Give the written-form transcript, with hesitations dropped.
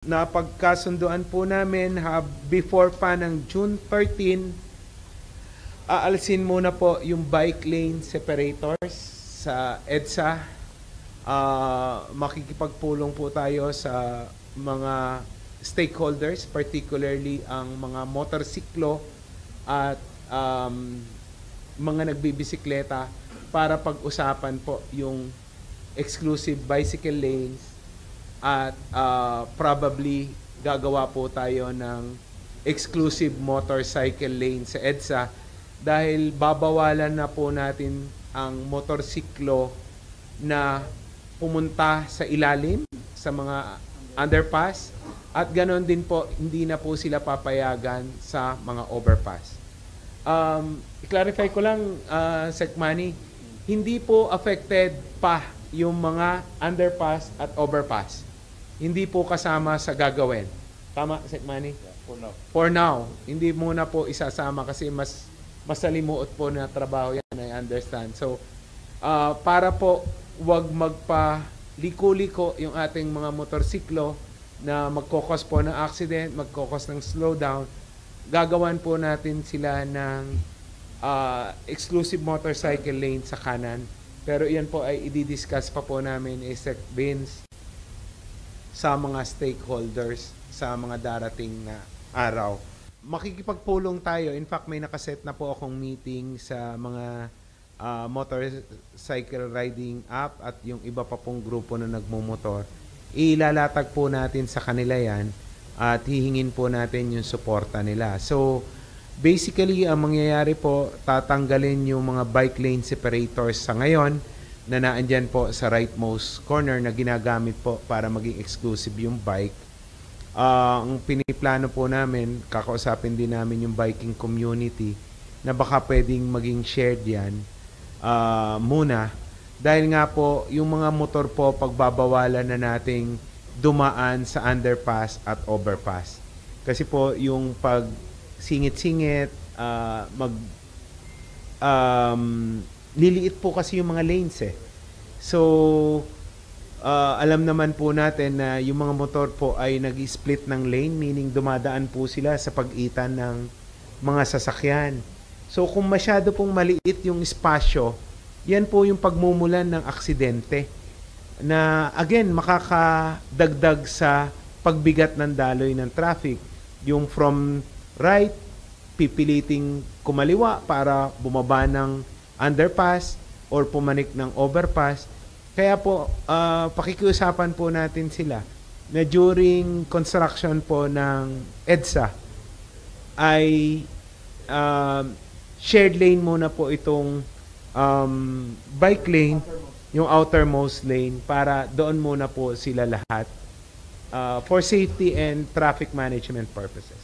napagkasunduan po namin before pa ng June 13, aalisin muna po yung bike lane separators sa EDSA. Makikipagpulong po tayo sa mga stakeholders, particularly ang mga motorsiklo at mga nagbibisikleta para pag-usapan po yung exclusive bicycle lanes at probably gagawa po tayo ng exclusive motorcycle lane sa EDSA dahil babawalan na po natin ang motorsiklo na pumunta sa ilalim sa mga underpass at ganoon din po hindi na po sila papayagan sa mga overpass. I-clarify ko lang, Sec Manny, hindi po affected pa yung mga underpass at overpass. Hindi po kasama sa gagawin. Tama, Sec Manny? Yeah, for now. Hindi muna po isasama kasi mas masalimuot po na trabaho yan, I understand. So, para po wag magpa-liko-liko yung ating mga motorsiklo na magkokos po ng accident, magkokos ng slowdown, gagawan po natin sila ng exclusive motorcycle lane sa kanan. Pero iyan po ay i-discuss pa po namin Sec Vince sa mga stakeholders sa mga darating na araw. Makikipagpulong tayo. In fact, may nakaset na po akong meeting sa mga motorcycle riding app at yung iba pa pong grupo na nagmumotor. Ilalatag po natin sa kanila yan at hihingin po natin yung suporta nila. So, basically, ang mangyayari po, tatanggalin yung mga bike lane separators sa ngayon na naandyan po sa rightmost corner na ginagamit po para maging exclusive yung bike. Ang piniplano po namin, kakausapin din namin yung biking community na baka pwedeng maging shared yan muna. Dahil nga po, yung mga motor po, pagbabawalan na nating dumaan sa underpass at overpass. Kasi po, yung pag singit-singit, liliit po kasi yung mga lanes eh. So, alam naman po natin na yung mga motor po ay nag-split ng lane, meaning dumadaan po sila sa pagitan ng mga sasakyan. So, kung masyado pong maliit yung espasyo, yan po yung pagmumulan ng aksidente na, again, makakadagdag sa pagbigat ng daloy ng traffic. Yung from right, pipiliting kumaliwa para bumaba ng underpass or pumanik ng overpass. Kaya po, pakikiusapan po natin sila na during construction po ng EDSA ay shared lane muna po itong bike lane, yung outermost lane, para doon muna po sila lahat for safety and traffic management purposes.